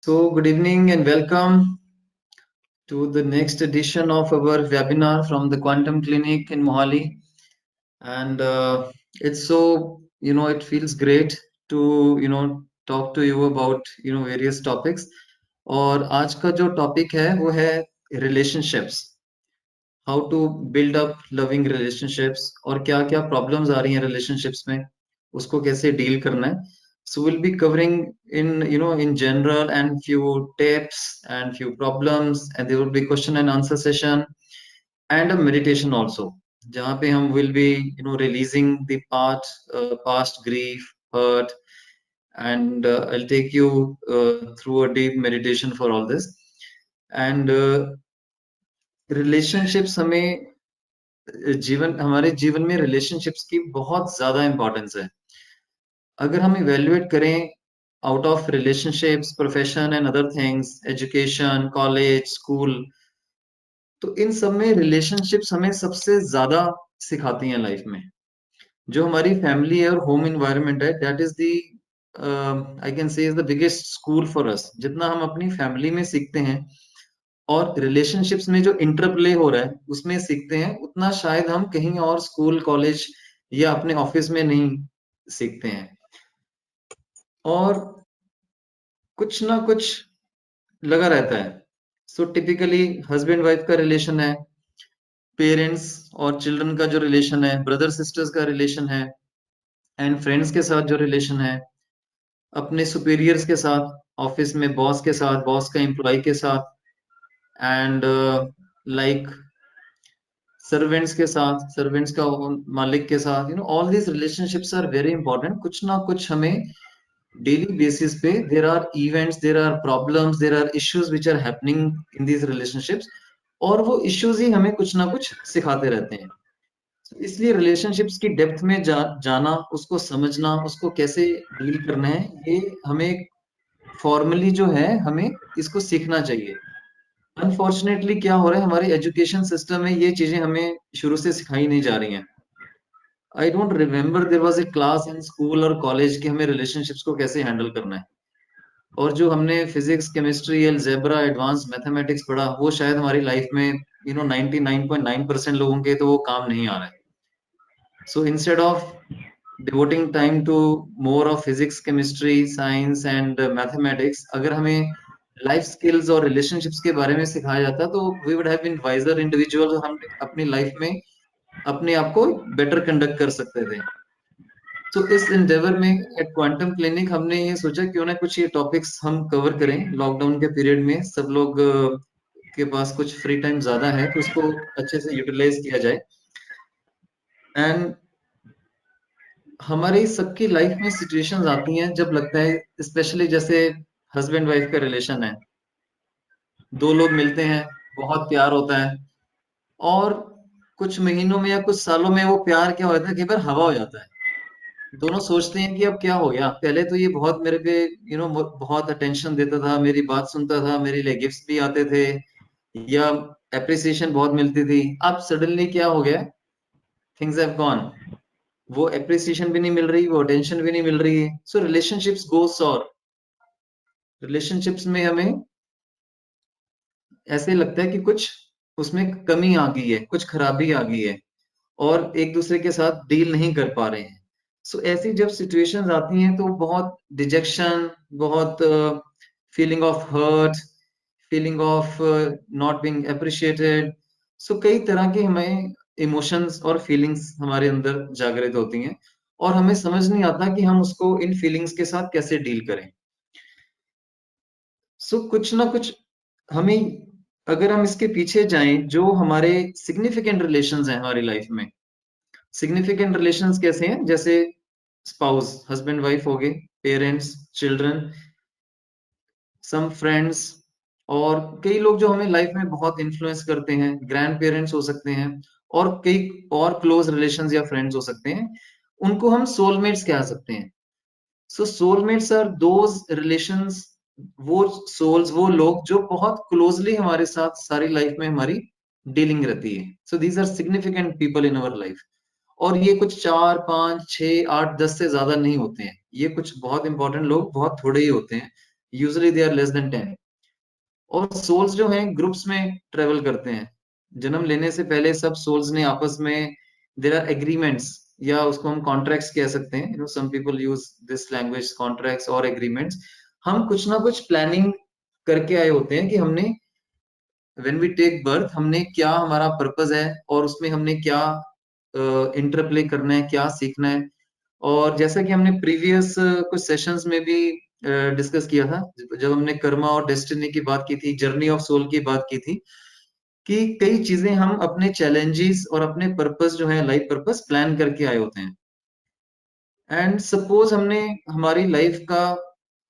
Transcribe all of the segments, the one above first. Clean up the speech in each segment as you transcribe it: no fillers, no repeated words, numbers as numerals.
So, good evening and welcome to the next edition of our webinar from the Quantum Clinic in Mohali. And it's so, it feels great to, talk to you about, various topics. और आज का जो topic है वो है relationships. How to build up loving relationships और क्या क्या प्रॉब्लम्स आ रही हैं relationships में उसको कैसे डील करना है. So we'll be covering in general and few tips and few problems, and there will be question and answer session and a meditation also, जहाँ पे हम will be releasing the past grief, hurt, and I'll take you through a deep meditation for all this. And relationships हमें हमारे जीवन में relationships की बहुत ज्यादा इंपॉर्टेंस है. अगर हम इवेल्युएट करें out of relationships, profession and other things, education, college, school, तो इन सब में रिलेशनशिप्स हमें सबसे ज्यादा सिखाती हैं लाइफ में. जो हमारी फैमिली है और होम इन्वायरमेंट है, that is the I can say is the biggest school for us. जितना हम अपनी फैमिली में सीखते हैं और रिलेशनशिप्स में जो इंटरप्ले हो रहा है उसमें सीखते हैं, उतना शायद हम कहीं और स्कूल, कॉलेज या अपने ऑफिस में नहीं सीखते हैं. और कुछ ना कुछ लगा रहता है. सो टिपिकली हस्बैंड वाइफ का रिलेशन है, पेरेंट्स और चिल्ड्रन का जो रिलेशन है, ब्रदर सिस्टर्स का रिलेशन है, एंड फ्रेंड्स के साथ जो रिलेशन है, अपने सुपीरियर्स के साथ, ऑफिस में बॉस के साथ, बॉस का एम्प्लॉय के साथ, एंड लाइक सर्वेंट्स के साथ, सर्वेंट्स का मालिक के साथ. All these relationships are very important. कुछ ना कुछ हमें डेली बेसिस पे there are events, there are problems, there are issues which are happening in these relationships, और वो इश्यूज ही हमें कुछ ना कुछ सिखाते रहते हैं. इसलिए रिलेशनशिप्स की डेप्थ में जाना, उसको समझना, उसको कैसे डील करना है, ये हमें फॉर्मली जो है हमें इसको सीखना चाहिए. अनफॉर्चुनेटली क्या हो रहा है, हमारे एजुकेशन सिस्टम में ये चीजें हमें शुरू से सिखाई नहीं जा रही हैं. I don't remember there was a class in school और कॉलेज कि हमें रिलेशनशिप्स को कैसे हैंडल करना है. और जो हमने physics, chemistry, algebra, advance mathematics पढ़ा, वो शायद हमारी लाइफ में 99.9% लोगों के तो वो काम नहीं आ रहा है. So instead of devoting time to more of physics, chemistry, science and mathematics, अगर हमें लाइफ स्किल्स और रिलेशनशिप्स के बारे में सिखाया जाता तो we would have been wiser individual. हम अपनी लाइफ में अपने आप को बेटर कंडक्ट कर सकते थे. तो इस एंडेवर में एट क्वांटम क्लिनिक हमने ये सोचा क्यों ना कुछ ये टॉपिक्स हम कवर करें. लॉकडाउन के पीरियड में सब लोग के पास कुछ फ्री टाइम ज्यादा है, तो उसको अच्छे से यूटिलाइज किया जाए. एंड हमारी सबकी लाइफ में सिचुएशंस आती हैं जब लगता है, स्पेशली जैसे हस्बैंड वाइफ का रिलेशन है, दो लोग मिलते हैं, बहुत प्यार होता है, और कुछ महीनों में या कुछ सालों में वो प्यार क्या होता है, कई बार हवा हो जाता है. दोनों सोचते हैं कि अब क्या हो गया, पहले तो ये बहुत मेरे पे बहुत अटेंशन देता था, मेरी बात सुनता था, मेरे लिए गिफ्ट्स भी आते थे या एप्रिसिएशन बहुत मिलती थी. अब सडनली क्या हो गया, थिंग्स हैव गॉन. वो एप्रिसिएशन भी नहीं मिल रही, वो अटेंशन भी नहीं मिल रही है. सो रिलेशनशिप्स गो सॉर. रिलेशनशिप्स में हमें ऐसे लगता है कि कुछ उसमें कमी आ गई है, कुछ खराबी आ गई है, और एक दूसरे के साथ डील नहीं कर पा रहे हैं. सो ऐसी जब सिचुएशंस आती हैं तो बहुत डिजेक्शन, बहुत feeling of hurt, feeling of not being appreciated. So कई तरह के हमें इमोशंस और फीलिंग्स हमारे अंदर जागृत होती हैं, और हमें समझ नहीं आता कि हम उसको इन फीलिंग्स के साथ कैसे डील करें. सो कुछ ना कुछ हमें, अगर हम इसके पीछे जाएं, जो हमारे सिग्निफिकेंट रिलेशंस हैं हमारी लाइफ में. सिग्निफिकेंट रिलेशंस कैसे हैं, जैसे स्पाउस, हस्बैंड वाइफ हो गए, पेरेंट्स, चिल्ड्रन, सम फ्रेंड्स, और कई लोग जो हमें लाइफ में बहुत इन्फ्लुएंस करते हैं, ग्रैंड पेरेंट्स हो सकते हैं, और कई और क्लोज रिलेशंस या फ्रेंड्स हो सकते हैं. उनको हम सोलमेट्स कह सकते हैं. सो सोलमेट्स आर दोज रिलेशंस, वो सोल्स, वो लोग जो बहुत क्लोजली हमारे साथ सारी लाइफ में हमारी डीलिंग रहती है. So these are significant people in our life. और ये कुछ 4, 5, 6, 8, 10 से ज्यादा नहीं होते हैं. ये कुछ बहुत इंपॉर्टेंट लोग बहुत थोड़े ही होते हैं. Usually they are less than 10। और सोल्स जो हैं ग्रुप्स में ट्रेवल करते हैं। जन्म लेने से पहले सब सोल्स ने आपस में, देयर आर एग्रीमेंट्स, या उसको हम कॉन्ट्रैक्ट्स कह सकते हैं, some people use this language, contracts और एग्रीमेंट्स। हम कुछ ना कुछ प्लानिंग करके आए होते हैं कि हमने, व्हेन वी टेक बर्थ, हमने क्या, हमारा पर्पस है और उसमें हमने क्या इंटरप्ले करना है, क्या सीखना है। और जैसा कि हमने प्रीवियस कुछ सेशंस में भी डिस्कस किया था, जब हमने कर्मा और डेस्टिनी की बात की थी, जर्नी ऑफ सोल की बात की थी, कि कई चीजें हम अपने चैलेंजेस और अपने पर्पस जो है, लाइफ पर्पस प्लान करके आए होते हैं। एंड सपोज हमने, हमारी लाइफ का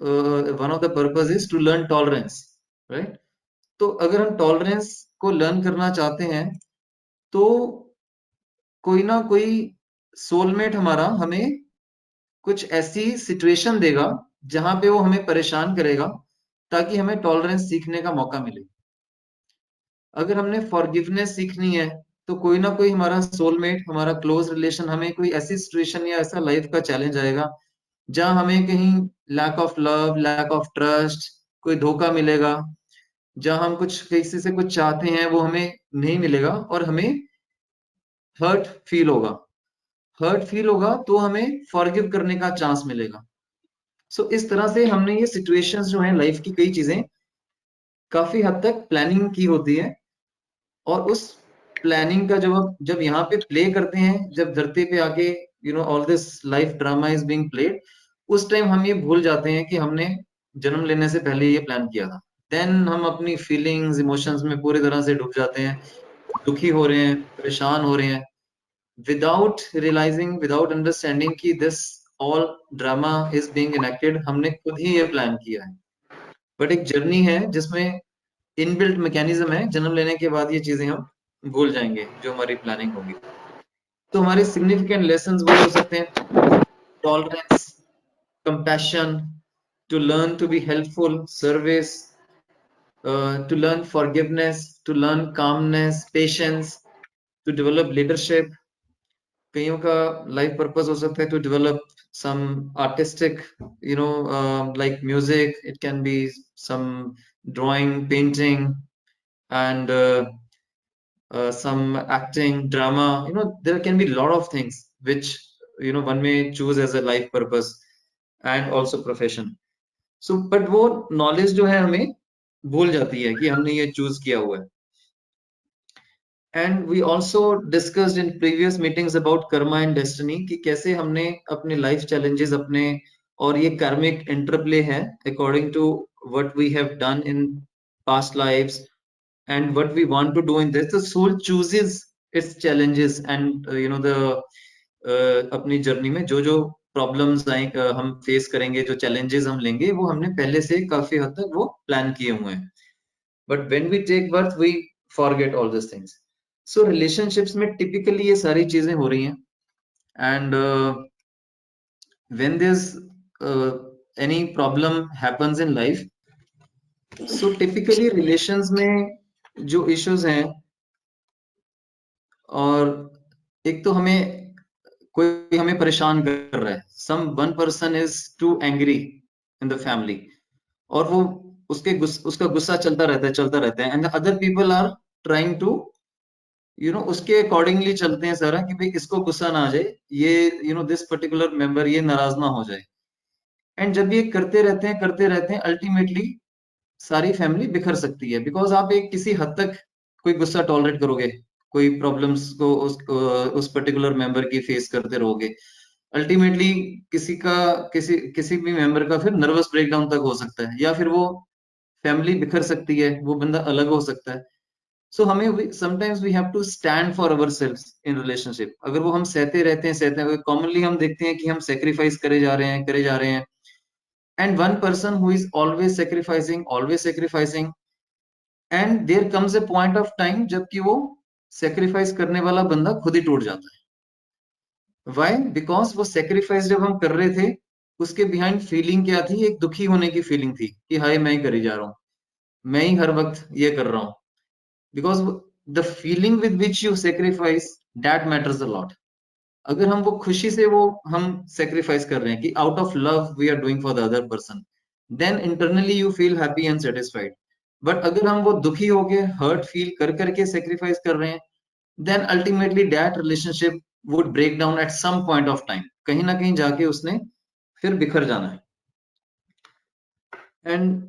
one of the purpose is to learn tolerance, right? तो अगर हम टॉलरेंस को लर्न करना चाहते हैं, तो कोई ना कोई सोलमेट हमारा हमें कुछ ऐसी सिचुएशन देगा जहां पे वो हमें परेशान करेगा, ताकि हमें टॉलरेंस सीखने का मौका मिले। अगर हमने फॉरगिवनेस सीखनी है, तो कोई ना कोई हमारा सोलमेट, हमारा क्लोज रिलेशन, हमें कोई ऐसी सिचुएशन या ऐसा लाइफ का चैलेंज आएगा जहां हमें कहीं lack of love, lack of trust, कोई धोखा मिलेगा, जहां हम कुछ किसी से कुछ चाहते हैं वो हमें नहीं मिलेगा और हमें हर्ट फील होगा। हर्ट फील होगा तो हमें फॉरगिव करने का चांस मिलेगा। सो इस तरह से हमने ये सिचुएशंस जो हैं, लाइफ की कई चीजें काफी हद तक प्लानिंग की होती है। और उस प्लानिंग का जब हम जब यहाँ पे प्ले करते हैं, जब धरती पे आके all this life drama is being played, उस टाइम हम ये भूल जाते हैं कि हमने जन्म लेने से पहले ये प्लान किया था। देन हम अपनी फीलिंग्स, इमोशंस में पूरी तरह से डूब जाते हैं, दुखी हो रहे हैं, परेशान हो रहे हैं, विदाउट रियलाइजिंग, विदाउट अंडरस्टैंडिंग कि this all drama is being enacted, हमने खुद ही ये प्लान किया है। बट एक जर्नी है जिसमें इनबिल्ट मैकेनिज्म है, जन्म लेने के बाद ये चीजें हम भूल जाएंगे जो हमारी प्लानिंग होगी। तो हमारे सिग्निफिकेंट लेसन्स वही हो सकते हैं: tolerance, compassion, to learn to be helpful, service, to learn forgiveness, to learn calmness, patience, to develop leadership. कईयों का लाइफ पर्पस हो सकता है to develop some artistic, like music, it can be some drawing, painting, and some acting, drama. There can be a lot of things which one may choose as a life purpose and also profession. So but वो knowledge जो है हमें भूल जाती है कि हमने ये चूज किया हुआ है। And we also discussed in previous meetings about karma and destiny, कि कैसे हमने अपने लाइफ चैलेंजेस अपने, और ये कार्मिक इंटरप्ले है according to what we have done in past lives and what we want to do in this. The soul chooses its challenges and the अपनी journey में जो जो प्रॉब्लम्स आए, हम फेस करेंगे, जो चैलेंजेस हम लेंगे, वो हमने पहले से काफी हद तक वो प्लान किए हुए हैं। But when we take birth we forget all this things. So relationships में टिपिकली ये सारी चीजें हो रही हैं। And when there is any problem happens in life, so typically relations में जो इश्यूज हैं, और एक तो हमें, कोई हमें परेशान कर रहा है, someone person is too angry in the family, और वो उसका गुस्सा चलता रहता है and other people are trying to उसके अकॉर्डिंगली चलते हैं सारा, कि भाई इसको गुस्सा ना आ जाए, ये दिस पर्टिकुलर मेंबर ये नाराज ना हो जाए। एंड जब ये करते रहते हैं अल्टीमेटली सारी फैमिली बिखर सकती है, बिकॉज आप एक किसी हद तक कोई गुस्सा टॉलरेट करोगे, कोई प्रॉब्लम्स को उस पर्टिकुलर मेंबर की फेस करते रहोगे, अल्टीमेटली किसी भी मेंबर का फिर नर्वस ब्रेकडाउन तक हो सकता है, या फिर वो फैमिली बिखर सकती है, वो बंदा अलग हो सकता है। सो हमें sometimes we have to stand for our selves in relationship. अगर वो हम सहते हैं, कॉमनली हम देखते हैं कि हम सेक्रीफाइस करे जा रहे हैं, and one person who is always sacrificing, and there comes a point of time जबकि वो सेक्रीफाइस करने वाला बंदा खुद ही टूट जाता है। Why? Because वो सेक्रीफाइस जब हम कर रहे थे, उसके बिहाइंड फीलिंग क्या थी? एक दुखी होने की फीलिंग थी कि हाय मैं ही करी जा रहा हूँ, मैं ही हर वक्त ये कर रहा हूँ। Because the feeling with which you sacrifice, that matters a lot. अगर हम वो खुशी से वो हम सेक्रीफाइस कर रहे हैं कि out of love we are doing for the other person, then internally you feel happy and satisfied. But अगर हम वो दुखी हो गए, hurt feel कर करके sacrifice कर रहे हैं, then ultimately that relationship would break down at some point of time. कहीं ना कहीं जाके उसने फिर बिखर जाना है. And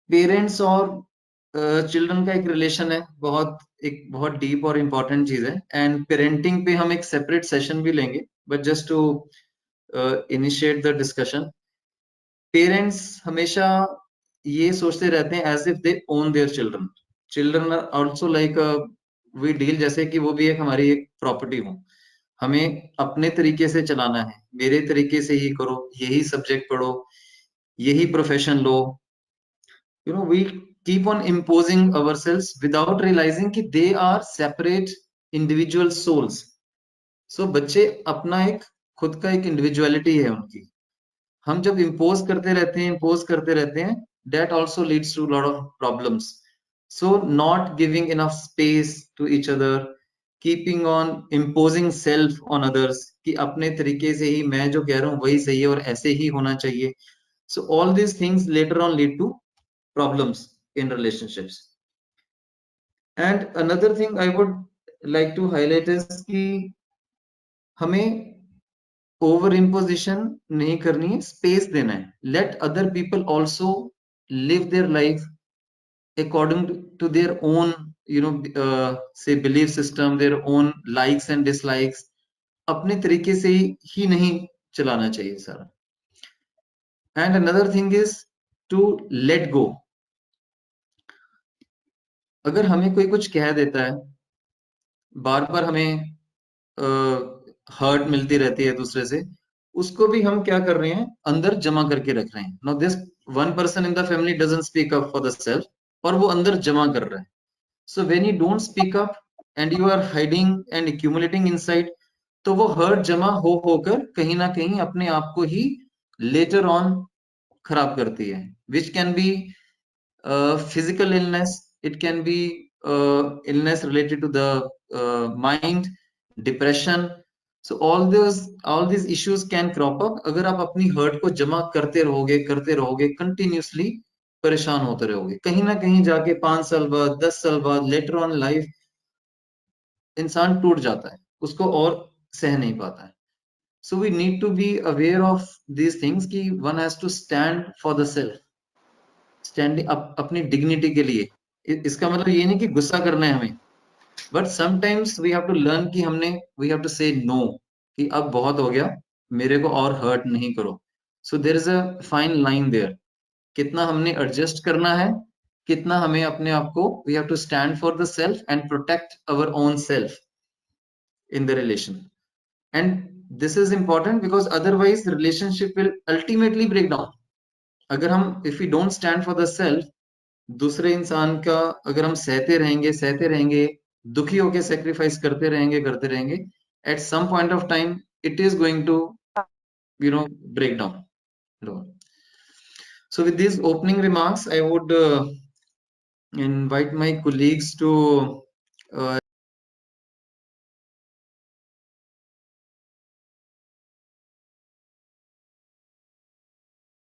पेरेंट्स और चिल्ड्रन का एक रिलेशन है, बहुत डीप और इम्पोर्टेंट चीज है. एंड पेरेंटिंग पे हम एक सेपरेट सेशन भी लेंगे, but just to initiate the discussion, parents हमेशा ये सोचते रहते हैं as if they own their children. Children are also like we deal, जैसे कि वो भी एक हमारी एक प्रॉपर्टी हो. हमें अपने तरीके से चलाना है, मेरे तरीके से ही करो, यही सब्जेक्ट पढ़ो, यही profession low. We keep on imposing ourselves without realizing कि they are separate individual souls. So बच्चे अपना एक खुद का एक individuality है उनकी. हम जब impose करते रहते हैं, that also leads to a lot of problems. So not giving enough space to each other, keeping on imposing self on others कि अपने तरीके से ही मैं जो कह रहा हूँ वही सही है और ऐसे ही होना चाहिए. So all these things later on lead to problems in relationships. And another thing I would like to highlight is कि हमें ओवर इम्पोजिशन नहीं करनी है, स्पेस देना है. Let other people also live their life according to their own से belief system, their own likes and dislikes. अपने तरीके से ही नहीं चलाना चाहिए सारा. And another thing is to let go. अगर हमें कोई कुछ कह देता है, बार बार हमें हर्ट मिलती रहती है दूसरे से, उसको भी हम क्या कर रहे हैं, अंदर जमा करके रख रहे हैं. Now this one person in the family doesn't speak up for the self, और वो अंदर जमा कर रहा है. So when you don't speak up and you are hiding and accumulating inside, तो वो हर्ट जमा हो होकर कहीं ना कहीं अपने आप को ही लेटर ऑन खराब करती है, which can be physical illness, it can be illness related to the mind, depression. So all these issues can crop up अगर आप अपनी हर्ट को जमा करते रहोगे कंटिन्यूसली, परेशान होते रहोगे. कहीं ना कहीं जाके 5 साल बाद, 10 साल बाद, लेटर ऑन लाइफ इंसान टूट जाता है, उसको और सह नहीं पाता है. So we need to be aware of these things कि one has to stand for the self, standing अपनी डिग्निटी के लिए. इसका मतलब ये नहीं कि गुस्सा करना है हमें, but sometimes we have to learn कि we have to say no, कि अब बहुत हो गया, मेरे को और हर्ट नहीं करो. So there is a fine line there, कितना हमने एडजस्ट करना है, कितना हमें अपने आप को, we have to stand for the self and protect our own self in the relation. And this is important because otherwise relationship will ultimately break down. अगर हम, if we don't stand for the self, दूसरे इंसान का अगर हम सहते रहेंगे, दुखी होके सेक्रीफाइस करते रहेंगे, at some point of time it is going to break down. So with these opening remarks, I would invite my colleagues to